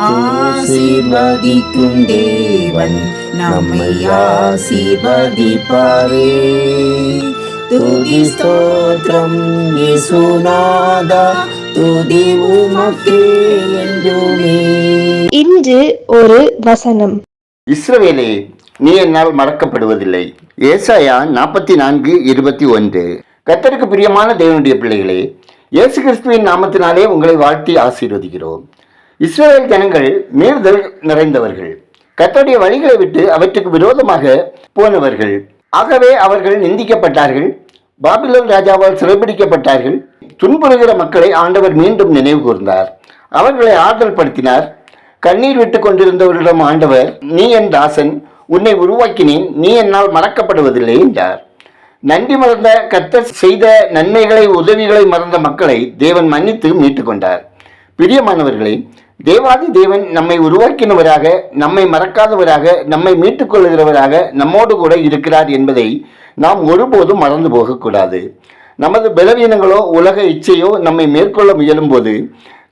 ஆசீர்வதிக்கும் தேவன் நம்மை ஆசீர்வதிப்பாரே. துதி ஸ்தோத்திரம் இயேசுநாதா, துதி உமக்கே என்றுமே. இன்று ஒரு வசனம். இஸ்ரவேலே, நீ என்னால் மறக்கப்படுவதில்லை. ஏசாயா 44:21. கர்த்தருக்கு பிரியமான தேவனுடைய பிள்ளைகளே, இயேசு கிறிஸ்துவின் நாமத்தினாலே உங்களை வாழ்த்தி ஆசீர்வதிக்கிறோம். இஸ்ரவேல் ஜனங்கள் மீறுதல் நிறைந்தவர்கள், கர்த்தருடைய வழிகளை விட்டு அவற்றுக்கு விரோதமாக போனவர்கள். ஆகவே அவர்கள் நிந்திக்கப்பட்டார்கள், பாபிலோன் ராஜாவால் சிறைபிடிக்கப்பட்டார்கள். துன்புறுகிற மக்களை ஆண்டவர் மீண்டும் நினைவு கூர்ந்தார், அவர்களை ஆறுதல் படுத்தினார். கண்ணீர் விட்டு கொண்டிருந்தவர்களிடம் ஆண்டவர், நீ என் தாசன், உன்னை உருவாக்கினேன், நீ என்னால் மறக்கப்படுவதில்லை என்றார். நன்றி மறந்த கர்த்தர் செய்த நன்மைகளை, உதவிகளை மறந்த மக்களை தேவன் மன்னித்து மீட்டு கொண்டார். பிரியமானவர்களே, தேவாதி தேவன் நம்மை உருவாக்கினவராக, நம்மை மறக்காதவராக, நம்மை மீட்டுக் கொள்ளுகிறவராக நம்மோடு கூட இருக்கிறார் என்பதை நாம் ஒருபோதும் மறந்து போகக்கூடாது. நமது பலவீனங்களோ உலக இச்சையோ நம்மை மேற்கொள்ள முயலும் போது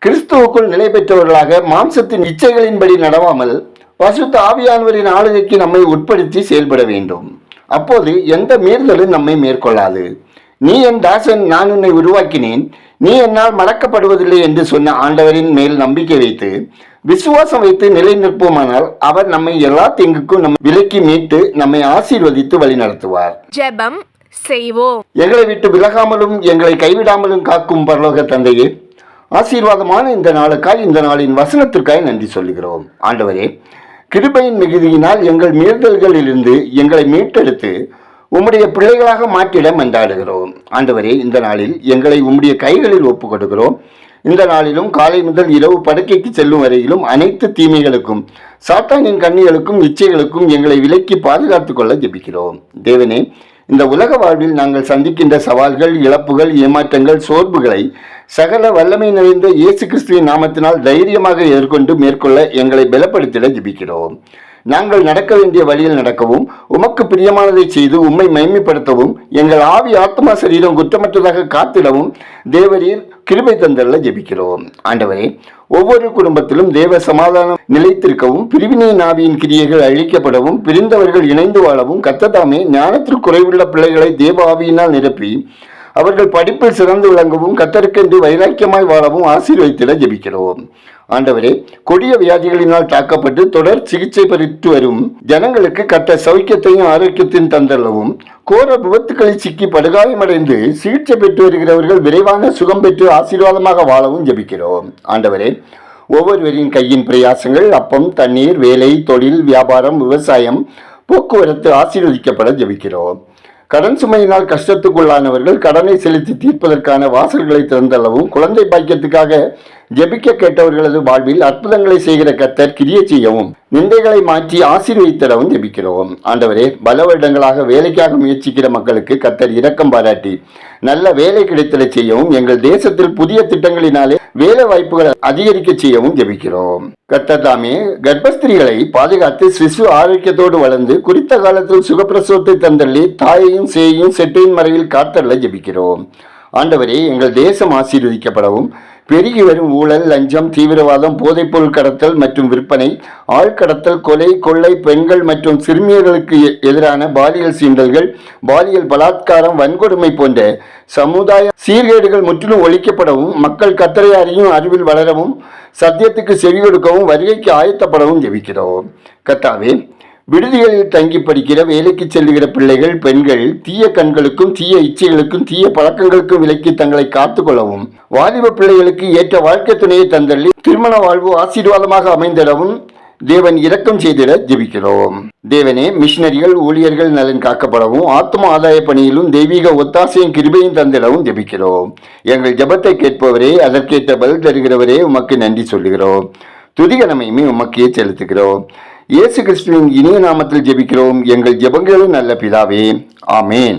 கிறிஸ்துவுக்குள் நிலை பெற்றவர்களாக மாம்சத்தின் இச்சைகளின்படி நடவாமல் பரிசுத்த ஆவியானவரின் ஆளுகைக்கு நம்மை உட்படுத்தி செயல்பட வேண்டும். அப்போது எந்த மீறுதலும் நம்மை மேற்கொள்ளாது. நீ என் தாசன், நான் உன்னை உருவாக்கினேன், நீ என்னால் மறக்கப்படுவதில்லை என்று சொன்ன ஆண்டவரின் மேல் நம்பிக்கை வைத்து விசுவாசம் வைத்து நிலை நிற்போமானால் அவர் நம்மை எல்லா தீங்குக்கும் நம்ம விலக்கி மீட்டு நம்மை ஆசீர்வதித்து வழி நடத்துவார். ஜெபம் செய்வோம். எங்களை விட்டு விலகாமலும் எங்களை கைவிடாமலும் காக்கும் பரலோக தந்தையே, ஆசீர்வாதமான இந்த நாளுக்காய், இந்த நாளின் வசனத்திற்காய் நன்றி சொல்லுகிறோம். ஆண்டவரே, கிருபையின் மிகுதியினால் எங்கள் மீறுதல்களிலிருந்து எங்களை மீட்டெடுத்து உம்முடைய பிள்ளைகளாக மாற்றிட மன்றாடுகிறோம். ஆண்டவரே, இந்த நாளில் எங்களை உம்முடைய கைகளில் ஒப்புக் கொடுக்கிறோம். இந்த நாளிலும் காலை முதல் இரவு படுக்கைக்கு செல்லும் வரையிலும் அனைத்து தீமைகளுக்கும், சாத்தானின் கண்ணிகளுக்கும் இச்சைகளுக்கும் எங்களை விலக்கி பாதுகாத்துக் கொள்ள ஜெபிக்கிறோம். தேவனே, இந்த உலக வாழ்வில் நாங்கள் சந்திக்கின்ற சவால்கள், இழப்புகள், ஏமாற்றங்கள், சோர்வுகளை சகல வல்லமை நிறைந்த இயேசு கிறிஸ்துவின் நாமத்தினால் தைரியமாக எதிர்கொண்டு மேற்கொள்ள எங்களை பலப்படுத்திட ஜெபிக்கிறோம். நாங்கள் நடக்க வேண்டிய வழியில் நடக்கவும், உமக்கு பிரியமானதை செய்து உம்மை மைமைப்படுத்தவும், எங்கள் ஆவி, ஆத்மா, சரீரம் குற்றமற்றதாக காத்திடவும் தேவரீர் கிருபை தந்தல்ல ஜெபிக்கிறோம். ஆண்டவரே, ஒவ்வொரு குடும்பத்திலும் தேவ சமாதானம் நிலைத்திருக்கவும், பிரிவினையின் ஆவியின் கிரியைகள் அழிக்கப்படவும், பிரிந்தவர்கள் இணைந்து வாழவும், கர்த்ததாமே ஞானத்தில் குறைவுள்ள பிள்ளைகளை தேவ ஆவியினால் நிரப்பி அவர்கள் படிப்பில் சிறந்து விளங்கவும், கர்த்தருக்கென்று வைராக்கியமாய் வாழவும் ஆசீர்வதித்திட ஜெபிக்கிறோம். ஆண்டவரே, கொடிய வியாதிகளினால் தாக்கப்பட்டு தொடர் சிகிச்சை பெற்று வரும் ஜனங்களுக்கு கர்த்தர் சௌக்கியத்தையும் ஆரோக்கியத்தையும் தந்தள்ளவும், கோர விபத்துக்களில் சிக்கி படுகாயமடைந்து சிகிச்சை பெற்று வருகிறவர்கள் விரைவான சுகம் பெற்று ஆசீர்வாதமாக வாழவும் ஜெபிக்கிறோம். ஆண்டவரே, ஒவ்வொருவரின் கையின் பிரயாசங்கள், அப்பம், தண்ணீர், வேலை, தொழில், வியாபாரம், விவசாயம், போக்குவரத்து ஆசீர்வதிக்கப்பட ஜெபிக்கிறோம். கடன் சுமையினால் கஷ்டத்துக்குள்ளானவர்கள் கடனை செலுத்தி தீர்ப்பதற்கான வாசல்களை திறந்தளவும், குழந்தை பாக்கியத்துக்காக ஜெபிக்க கேட்டவர்களது வாழ்வில் அற்புதங்களை செய்கிற கர்த்தர் கிரியை செய்யவும், நிந்தைகளை மாற்றி ஆசீர்வதித்திடவும் ஜெபிக்கிறோம். ஆண்டவரே, பல வருடங்களாக வேலைக்காக முயற்சிக்கிற மக்களுக்கு கர்த்தர் இரக்கம் பாராட்டி நல்ல வேலை கிடைத்திட செய்யவும், எங்கள் தேசத்தில் புதிய திட்டங்களினாலே வேலை வாய்ப்புகளை அதிகரிக்க செய்யவும் ஜெபிக்கிறோம். கர்த்தர் தாமே கர்ப்பஸ்திரிகளை பாதுகாத்து சிசு ஆரோக்கியத்தோடு வளர்ந்து குறித்த காலத்தில் சுகப்பிரசவத்தை தந்தள்ளி தாயையும் சேயையும் செட்டையின் மறைவில் காத்தள்ள ஜெபிக்கிறோம். ஆண்டவரே, எங்கள் தேசம் ஆசீர்வதிக்கப்படவும், பெருகி வரும் ஊழல், லஞ்சம், தீவிரவாதம், போதைப்பொருள் கடத்தல் மற்றும் விற்பனை, ஆழ்கடத்தல், கொலை, கொள்ளை, பெண்கள் மற்றும் சிறுமியர்களுக்கு எதிரான பாலியல் சீண்டல்கள், பாலியல் பலாத்காரம், வன்கொடுமை போன்ற சமுதாய சீர்கேடுகள் முற்றிலும் ஒழிக்கப்படவும், மக்கள் கர்த்தரை அறியும் அறிவில் வளரவும், சத்தியத்துக்கு செவி கொடுக்கவும், வருகைக்கு ஆயத்தப்படவும் ஜெபிக்கிறோம். கர்த்தாவே, விடுதிகளில் தங்கி படிக்கிற, வேலைக்கு செல்லுகிற பிள்ளைகள், பெண்கள் தீய கண்களுக்கும், தீய இச்சைகளுக்கும், தீய பழக்கங்களுக்கும் விலக்கி தங்களை காத்துக்கொள்ளவும், வாலிப பிள்ளைகளுக்கு ஏற்ற வாழ்க்கை துணையை தந்தள்ளி திருமண வாழ்வு ஆசீர்வாதமாக அமைந்திடவும் தேவன் இரக்கம் செய்திட ஜெபிக்கிறோம். தேவனே, மிஷினரிகள், ஊழியர்கள் நலன் காக்கப்படவும், ஆத்ம ஆதாய பணியிலும் தெய்வீக ஒத்தாசையும் கிருபையும் தந்திடவும் ஜெபிக்கிறோம். எங்கள் ஜெபத்தை கேட்பவரே, அதற்கேற்ற பதில் தருகிறவரே, உமக்கு நன்றி சொல்லுகிறோம். துதிகனமையுமே உமக்கே செலுத்துகிறோம். இயேசு கிறிஸ்துவின் இனிய நாமத்தில் ஜெபிக்கிறோம் எங்கள் ஜெபங்களும் நல்ல பிதாவே. ஆமேன்.